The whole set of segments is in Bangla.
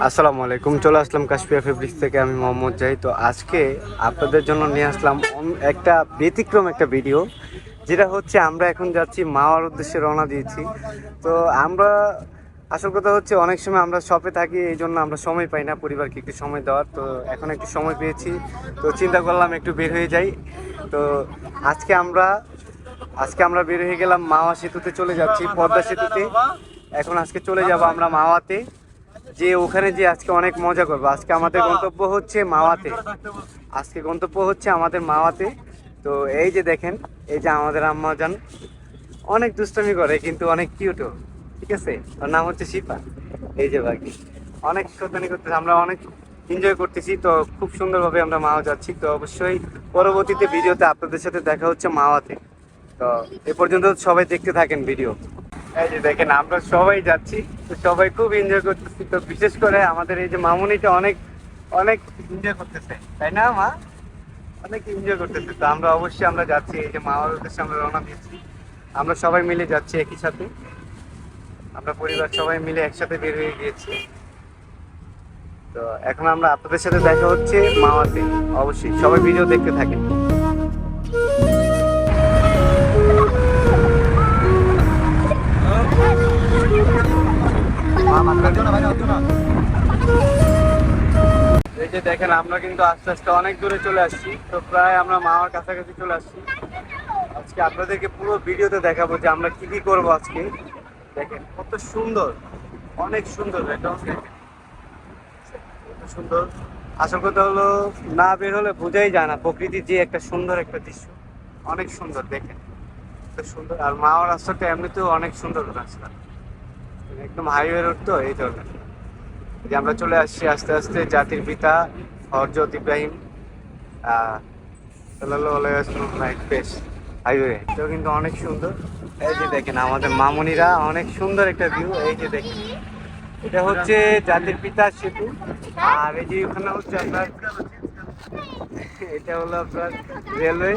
আসসালামু আলাইকুম। চলে আসলাম কাশফিয়া ফেব্রিক্স থেকে, আমি মোহাম্মদ জাহিদ। তো আজকে আপনাদের জন্য নিয়ে আসলাম একটা ব্যতিক্রম একটা ভিডিও, যেটা হচ্ছে আমরা এখন যাচ্ছি মাওয়ার উদ্দেশ্যে রওনা দিয়েছি। তো আমরা আসল কথা হচ্ছে অনেক সময় আমরা শপে থাকি, এই জন্য আমরা সময় পাই না পরিবারকে একটু সময় দেওয়ার। তো এখন একটু সময় পেয়েছি, তো চিন্তা করলাম একটু বের হয়ে যাই। তো আজকে আমরা বের হয়ে গেলাম, মাওয়া সেতুতে চলে যাচ্ছি, পদ্মা সেতুতে। আজকে চলে যাব আমরা মাওয়াতে, যে ওখানে যে আজকে অনেক মজা করবো। আমাদের গন্তব্য হচ্ছে আমাদের মাওয়াতে। তো এই যে দেখেন, এই যে আমাদের আম্মা জান অনেক দুষ্টামি করে, কিন্তু অনেক কিউটও। ঠিক আছে, ওর নাম হচ্ছে শিফা। এই যে বাকি অনেক শয়তানি করতেছে, আমরা অনেক এনজয় করতেছি। তো খুব সুন্দরভাবে আমরা মাওয়া যাচ্ছি। তো অবশ্যই পরবর্তীতে ভিডিওতে আপনাদের সাথে দেখা হচ্ছে মাওয়াতে। তো এ পর্যন্ত সবাই দেখতে থাকেন ভিডিও। এই যে দেখেন, আমরা সবাই যাচ্ছি, তো সবাই খুব এনজয় করতেছি। তো বিশেষ করে আমাদের এই যে মামুনিটা অনেক অনেক এনজয় করতেছে, তাই না মা? অনেক এনজয় করতেছে। তো আমরা যাচ্ছি, এই যে মামার উদ্দেশ্যে আমরা রওনা দিচ্ছি। আমরা সবাই মিলে যাচ্ছি একই সাথে, আমরা পরিবার সবাই মিলে একসাথে বের হয়ে গিয়েছি। তো এখন আমরা আপনাদের সাথে দেখা হচ্ছে মামাতে। অবশ্যই সবাই ভিডিও দেখতে থাকেন। এই যে দেখেন, আমরা কিন্তু আস্তে আস্তে অনেক দূরে চলে আসছি। তো প্রায় আমরা মামার কাছাকাছি চলে আসছি। আজকে আপনাদেরকে পুরো ভিডিওতে দেখাবো যে আমরা কি কি করবো আজকে। দেখেন কত সুন্দর, অনেক সুন্দর, এটা কত সুন্দর। আসল কথা হলো, না বের হলে বোঝাই যায় না প্রকৃতির যে একটা সুন্দর একটা দৃশ্য। অনেক সুন্দর, দেখেন কত সুন্দর। আর মাওয়ার রাস্তাটা এমনিতেও অনেক সুন্দর রাস্তা, একদম হাইওয়ে রোড। তো এই ধরনের যে আমরা চলে আসছি আস্তে আস্তে জাতির পিতা হযরত ইব্রাহিম সাল্লাল্লাহু আলাইহি ওয়াসাল্লাম পেশ হাইওয়ে। এটাও কিন্তু অনেক সুন্দর। এই যে দেখেন আমাদের মামুনিরা, অনেক সুন্দর একটা ভিউ। এই যে দেখেন, এটা হচ্ছে জাতির পিতা সেতু। আর এই যে ওখানে হচ্ছে আপনার, এটা হলো আপনার রেলওয়ে।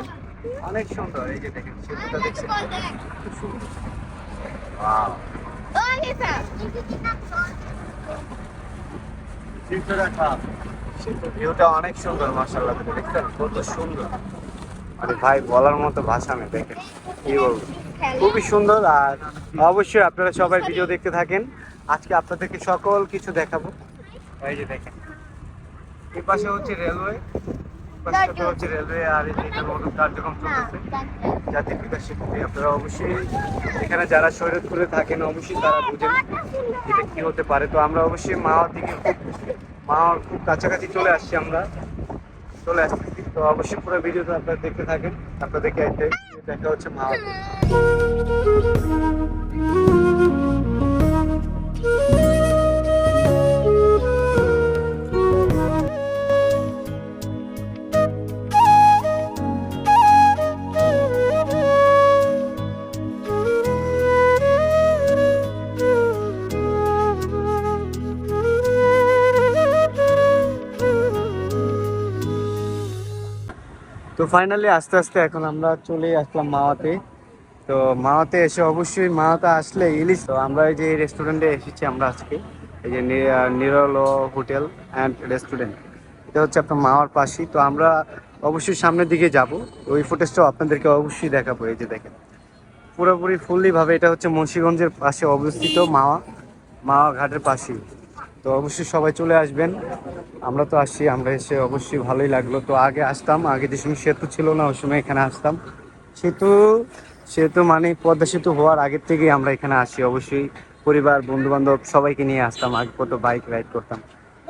অনেক সুন্দর, এই যে দেখেন সেতুটা দেখছেন, খুব সুন্দর। ওয়াও, সেতু ভিউটা অনেক সুন্দর, মাশাআল্লাহ। দেখছেন কত সুন্দর, মানে ভাই বলার মতো ভাষা নেই। দেখেন কি বলবো, খুবই সুন্দর। আর অবশ্যই আপনারা সবাই ভিডিও দেখতে থাকেন, আজকে আপনাদেরকে সকল কিছু দেখাবো। এই যে দেখেন, এই পাশে হচ্ছে রেলওয়ে, আর এই যে এখানে নতুন কার্যক্রম চলতেছে জাতির পিতা সেতুতে। আপনারা অবশ্যই এখানে যারা শরীয়তপুরে থাকেন অবশ্যই তারা বুঝেন এটা কি হতে পারে। তো আমরা অবশ্যই মাওয়ার খুব কাছাকাছি চলে আসছি, চলে আসতেছি। তো অবশ্যই পুরো ভিডিওটা আপনারা দেখতে থাকেন, আপনাদেরকে দেখা হচ্ছে মাওয়াতে। তো ফাইনালি আস্তে আস্তে এখন আমরা চলে আসলাম মাওয়াতে। তো মাওয়াতে এসে অবশ্যই, মাওয়াতে আসলে ইলিশ। তো আমরা এই যে রেস্টুরেন্টে এসেছি আমরা আজকে, এই যে নিরল হোটেল অ্যান্ড রেস্টুরেন্ট। এটা হচ্ছে আপনার মাওয়ার পাশেই। তো আমরা অবশ্যই সামনের দিকে যাব, ওই ফুটেজটাও আপনাদেরকে অবশ্যই দেখাবো। এই যে দেখেন পুরোপুরি ফুললিভাবে, এটা হচ্ছে মুন্সিগঞ্জের পাশে অবস্থিত মাওয়া ঘাটের পাশেই। তো অবশ্যই সবাই চলে আসবেন। আমরা তো আসছি, আমরা এসে অবশ্যই ভালোই লাগলো। তো আগে যে সময় সেতু ছিল না, ওই সময় এখানে আসতাম। সেতু সেতু মানে পদ্মা সেতু হওয়ার আগের থেকেই আমরা এখানে আসি। অবশ্যই পরিবার বন্ধু বান্ধব সবাইকে নিয়ে আসতাম, আগে কত বাইক রাইড করতাম।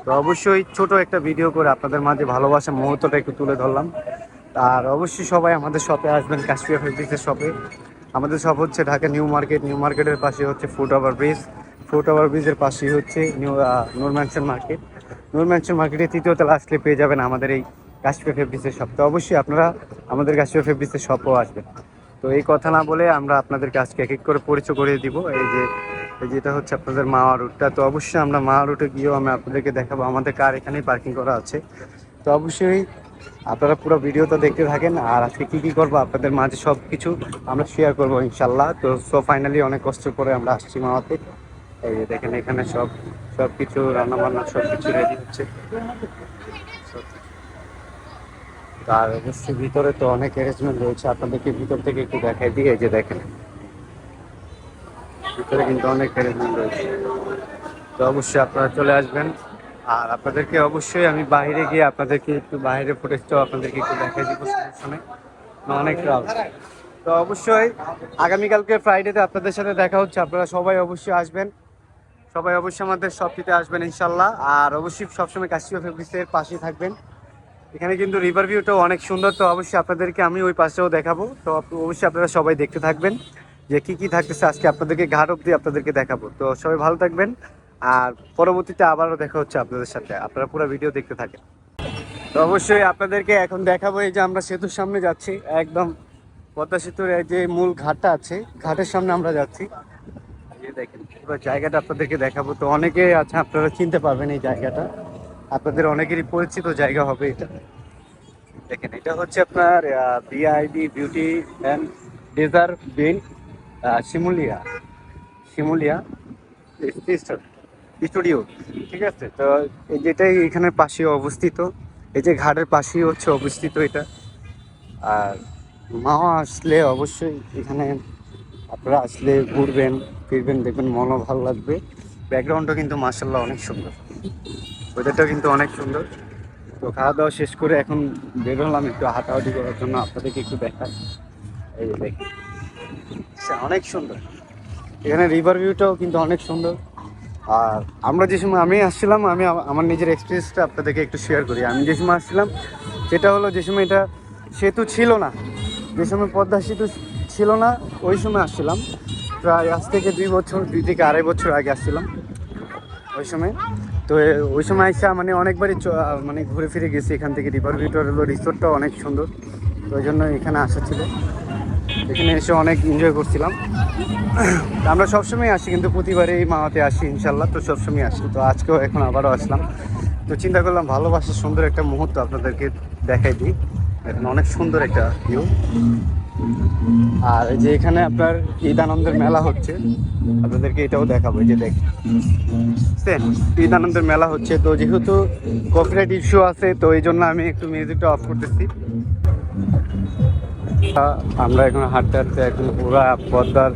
তো অবশ্যই ছোট একটা ভিডিও করে আপনাদের মাঝে ভালোবাসার মুহূর্তটা একটু তুলে ধরলাম। আর অবশ্যই সবাই আমাদের শপে আসবেন, কাশফিয়া ফেব্রিক্সের শপে। আমাদের শপ হচ্ছে ঢাকা নিউ মার্কেটের পাশে হচ্ছে ফুট ওভার ব্রিজের পাশেই হচ্ছে নূর ম্যানশন মার্কেটের তৃতীয় তলা আসলে পেয়ে যাবেন আমাদের এই কাশফিয়া ফেব্রিক্সের শপ। তো অবশ্যই আপনারা আমাদের কাশফিয়া ফেব্রিক্সের শপও আসবেন। তো এই কথা না বলে আমরা আপনাদেরকে আজকে এক এক করে পরিচয় করিয়ে দিব। যেটা হচ্ছে আপনাদের মাওয়া রুটটা। তো অবশ্যই আমরা মাওয়া রুটে গিয়েও আমি আপনাদেরকে দেখাবো, আমাদের কার এখানেই পার্কিং করা আছে। তো অবশ্যই আপনারা পুরো ভিডিওটা দেখতে থাকেন। আর আজকে কী করবো আপনাদের মাঝে সব কিছু আমরা শেয়ার করবো ইনশাল্লাহ। তো ফাইনালি অনেক কষ্ট করে আমরা আসছি মাওয়াতে। তো এই যে দেখেন এখানে সব কিছু রান্না বান্না সব কিছু রেডি হচ্ছে। আর অবশ্যই ভিতরে তো অনেক অ্যারেঞ্জমেন্ট রয়েছে, আপনাদেরকে ভিতর থেকে একটু দেখাই দিয়ে। এই যে দেখেন ভিতরে কিন্তু অনেক অ্যারেঞ্জমেন্ট রয়েছে, তো অবশ্যই আপনারা চলে আসবেন। আর আপনাদেরকে অবশ্যই আমি বাইরে গিয়ে আপনাদেরকে একটু বাইরে ফুটেজটাও আপনাদেরকে একটু দেখাই দিব সমস্যা নেই, অনেক ক্রাউড। তো অবশ্যই আগামীকালকে ফ্রাইডেতে আপনাদের সাথে দেখা হচ্ছে, আপনারা সবাই অবশ্যই আসবেন, সবাই অবশ্যই আমাদের শপটিতে আসবেন ইনশাল্লাহ। আর অবশ্যই সবসময় কাশিয়া ফেব্রিক্সের পাশেই থাকবেন। এখানে কিন্তু রিভার ভিউটাও অনেক সুন্দর, তো অবশ্যই আপনাদেরকে আমি ওই পাশেও দেখাবো। তো অবশ্যই আপনারা সবাই দেখতে থাকবেন যে কি থাকতেছে আজকে আপনাদেরকে ঘাট অব্দি আপনাদেরকে দেখাবো। তো সবাই ভালো থাকবেন, আর পরবর্তীতে আবারও দেখা হচ্ছে আপনাদের সাথে, আপনারা পুরো ভিডিও দেখতে থাকেন। তো অবশ্যই আপনাদেরকে এখন দেখাবো এই যে আমরা সেতুর সামনে যাচ্ছি, একদম পদ্মা সেতুর এই যে মূল ঘাটটা আছে, ঘাটের সামনে আমরা যাচ্ছি। এই দেখেন এবার জায়গাটা আপনাদেরকে দেখাবো। তো অনেকে আছে আপনারা চিনতে পারবেন এই জায়গাটা, আপনাদের অনেকেরই পরিচিত জায়গা হবে এটা। দেখেন এটা হচ্ছে আপনার বিআইডি বিউটি অ্যান্ড ডেজার বিন শিমুলিয়া শিমুলিয়া স্টুডিও, ঠিক আছে। তো এই যেটাই এখানে পাশে অবস্থিত, এই যে ঘাটের পাশেই হচ্ছে অবস্থিত এটা। আর মাও আসলে অবশ্যই এখানে আপনারা আসলে ঘুরবেন ফিরবেন, দেখবেন মনও ভালো লাগবে। ব্যাকগ্রাউন্ডটা কিন্তু মার্শাল্লাহ অনেক সুন্দর, ওয়েদারটাও কিন্তু অনেক সুন্দর। তো খাওয়া দাওয়া শেষ করে এখন বের হলাম একটু হাঁটাহাঁটি করার জন্য, আপনাদেরকে একটু দেখাই। এই যে দেখি অনেক সুন্দর, এখানে রিভার ভিউটাও কিন্তু অনেক সুন্দর। আর আমরা যে সময় আমি আসছিলাম, আমি আমার নিজের এক্সপিরিয়েন্সটা আপনাদেরকে একটু শেয়ার করি। আমি যে সময় আসছিলাম সেটা হলো যে সময় এটা সেতু ছিল না, যে সময় পদ্মা সেতু ছিল না ওই সময় আসছিলাম, প্রায় আজ থেকে 2 থেকে 2.5 বছর আগে আসছিলাম ওই সময়। তো ওই সময় আইসা মানে অনেকবারই মানে ঘুরে ফিরে গেছি এখান থেকে। রিভার ভিউটার হলো রিসোর্টটাও অনেক সুন্দর, তো ওই জন্য এখানে আসা ছিল, এখানে এসে অনেক এনজয় করছিলাম। আমরা সবসময় আসি, কিন্তু প্রতিবারই এই মাওয়াতে আসি ইনশাল্লাহ, তো সবসময় আসি। তো আজকেও এখন আবারও আসলাম, তো চিন্তা করলাম ভালোবাসার সুন্দর একটা মুহূর্ত আপনাদেরকে দেখাই দিই। এখন অনেক সুন্দর একটা ভিউ। আর এই যে এখানে আপনার ঈদ আনন্দের মেলা হচ্ছে, আপনাদেরকে এটাও দেখাবো। এই যে দেখছেন ঈদ আনন্দের মেলা হচ্ছে, তো যেহেতু কপিরাইট ইস্যু আছে তো এই জন্য আমি একটু মিউজিকটা অফ করতেছি। আমরা এখন হাঁটতে হাঁটতে এখন পুরো পদ্মার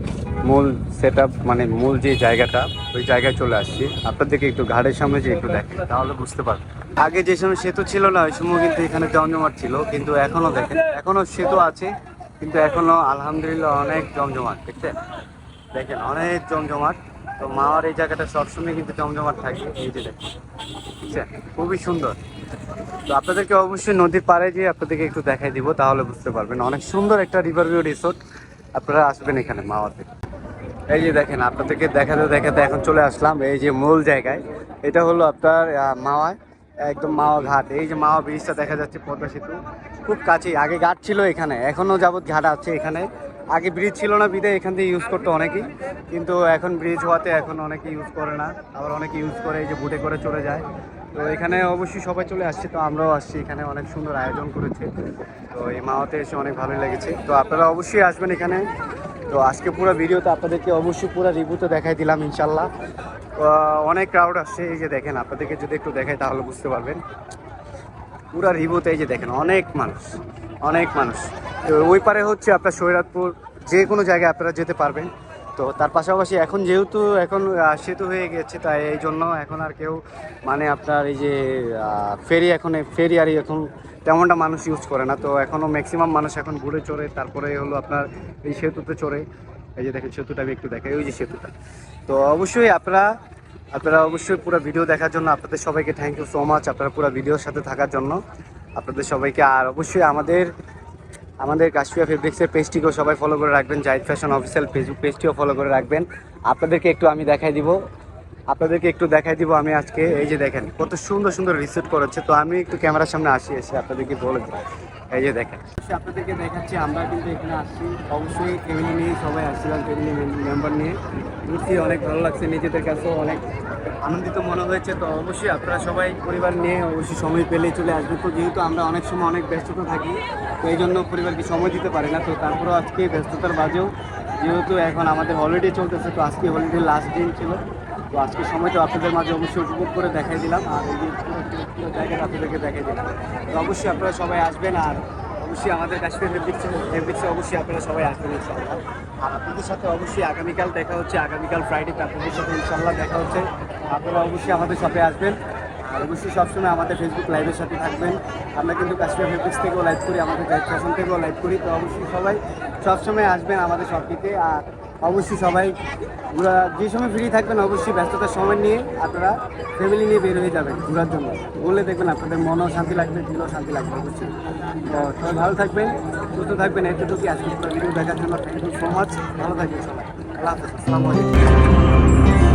মূল সেট মানে মূল যে জায়গাটা ওই জায়গায় চলে আসছি। আপনাদেরকে একটু ঘাটের সামনে যে একটু দেখেন তাহলে বুঝতে পারবেন। আগে যে সময় সেতু ছিল না ওই সময় কিন্তু এখানে জমজমাট ছিল, কিন্তু এখনো দেখেন এখনো সেতু আছে, কিন্তু এখনো আলহামদুলিল্লাহ অনেক জমজমাট। দেখছেন দেখেন অনেক জমজমাট। তো মাওয়ার এই জায়গাটা সবসময় কিন্তু জমজমাট থাকে। এই যে দেখেন বুঝছেন খুবই সুন্দর। তো আপনাদেরকে অবশ্যই নদীর পাড়ে গিয়ে আপনাদেরকে একটু দেখাই দিব, তাহলে বুঝতে পারবেন। অনেক সুন্দর একটা রিভার ভিউ রিসোর্ট, আপনারা আসবেন এখানে মাওয়াতে। এই যে দেখেন আপনাদেরকে দেখাতে দেখাতে এখন চলে আসলাম এই যে মূল জায়গায়। এটা হলো আপনার মাওয়ায়, একদম মাওয়া ঘাট। এই যে মাওয়া ব্রিজটা দেখা যাচ্ছে পদ্মা সেতু খুব কাছেই। আগে ঘাট ছিল এখানে, এখনও যাবৎ ঘাট আছে এখানে। আগে ব্রিজ ছিল না বিদায় এখান থেকে ইউজ করতো অনেকেই, কিন্তু এখন ব্রিজ হওয়াতে এখন অনেকে ইউজ করে না, আবার অনেকে ইউজ করে এই যে বুটে করে চলে যায়। তো এখানে অবশ্যই সবাই চলে আসছে, তো আমরাও আসছি। এখানে অনেক সুন্দর আয়োজন করেছে, তো এই মাওয়াতে এসে অনেক ভালো লেগেছে। তো আপনারা অবশ্যই আসবেন এখানে। তো আজকে পুরো ভিডিওতে আপনাদেরকে অবশ্যই পুরো রিভিউতে দেখাই দিলাম ইনশাল্লাহ। অনেক ক্রাউড আসছে, এই যে দেখেন আপনাদেরকে যদি একটু দেখাই তাহলে বুঝতে পারবেন। পুরো রিভিউতে এই যে দেখেন অনেক মানুষ, অনেক মানুষ। ওই পারে হচ্ছে আপনার শরীয়তপুর, যে কোনো জায়গায় আপনারা যেতে পারবেন। তো তার পাশাপাশি এখন যেহেতু এখন সেতু হয়ে গেছে, তাই এই জন্য এখন আর কেউ মানে আপনার এই যে ফেরি আর এখন তেমনটা মানুষ ইউজ করে না। তো এখনও ম্যাক্সিমাম মানুষ এখন ঘুরে চড়ে, তারপরে হলো আপনার এই সেতুতে চড়ে। এই যে দেখেন সেতুটা আমি একটু দেখাই, ওই যে সেতুটা। তো অবশ্যই আপনারা অবশ্যই পুরো ভিডিও দেখার জন্য আপনাদের সবাইকে থ্যাংক ইউ সো মাচ, আপনারা পুরো ভিডিওর সাথে থাকার জন্য আপনাদের সবাইকে। আর অবশ্যই আমাদের কাশফিয়া ফেব্রিক্সের পেজটিকেও সবাই ফলো করে রাখবেন, জাহিদ ফ্যাশন অফিসিয়াল ফেসবুক পেজটিও ফলো করে রাখবেন। আপনাদেরকে একটু দেখাই দিব আমি আজকে। এই যে দেখেন কত সুন্দর সুন্দর রিসিভ করেছে। তো আমি একটু ক্যামেরার সামনে এসে আপনাদেরকে বলে দিই। এই যে দেখেন আপনাদেরকে দেখাচ্ছি, আমরা কিন্তু এখানে আসছি অবশ্যই ফ্যামিলি নিয়ে সবাই আসছিলাম, ফ্যামিলি মেম্বার নিয়ে ঘুরছি। অনেক ভালো লাগছে, নিজেদের কাছেও অনেক আনন্দিত মনে হয়েছে। তো অবশ্যই আপনারা সবাই পরিবার নিয়ে অবশ্যই সময় পেলেই চলে আসবে। তো যেহেতু আমরা অনেক সময় অনেক ব্যস্ততা থাকি, তো এই জন্য পরিবারকে সময় দিতে পারি না। তো তারপরেও আজকে ব্যস্ততার মাঝেও যেহেতু এখন আমাদের হলিডে চলতেছে, তো আজকে হলিডে লাস্ট দিন ছিল, তো আজকে সময়টা আপনাদের মাঝে অবশ্যই উপভোগ করে দেখাই দিলাম, আর এই যে পুরো জায়গাটা আপনাদেরকে দেখাই দিলাম। তো অবশ্যই আপনারা সবাই আসবেন, আর অবশ্যই আমাদের কাশ্মীর ফেব্রিক্সে অবশ্যই আপনারা সবাই আসবেন ইনশাআল্লাহ। আর আপনাদের সাথে অবশ্যই আগামীকাল দেখা হচ্ছে, আগামীকাল ফ্রাইডেতে আপনাদের সাথে ইনশাআল্লাহ দেখা হচ্ছে। আপনারা অবশ্যই আমাদের সাথে আসবেন, আর অবশ্যই সবসময় আমাদের ফেসবুক লাইভের সাথে থাকবেন। আমরা কিন্তু কাশ্মীর ফেব্রিক্স থেকেও লাইভ করি, আমাদের জাহিদ ফ্যাশন থেকেও লাইভ করি। তো অবশ্যই সবাই সবসময় আসবেন আমাদের শপটিতে, আর অবশ্যই সবাই যে সময় ফ্রি থাকবেন অবশ্যই ব্যস্ততার সময় নিয়ে আপনারা ফ্যামিলি নিয়ে বের হয়ে যাবেন ঘোরার জন্য। বললে দেখবেন আপনাদের মনও শান্তি লাগবে, দিলও শান্তি লাগবে অবশ্যই। তো সবাই ভালো থাকবেন, সুস্থ থাকবেন, এতটুকু আজকে ভিডিও দেখার জন্য থ্যাংক ইউ সো মাচ। ভালো থাকবেন সবাই, আল্লাহ হাফেজ, আসসালামু আলাইকুম।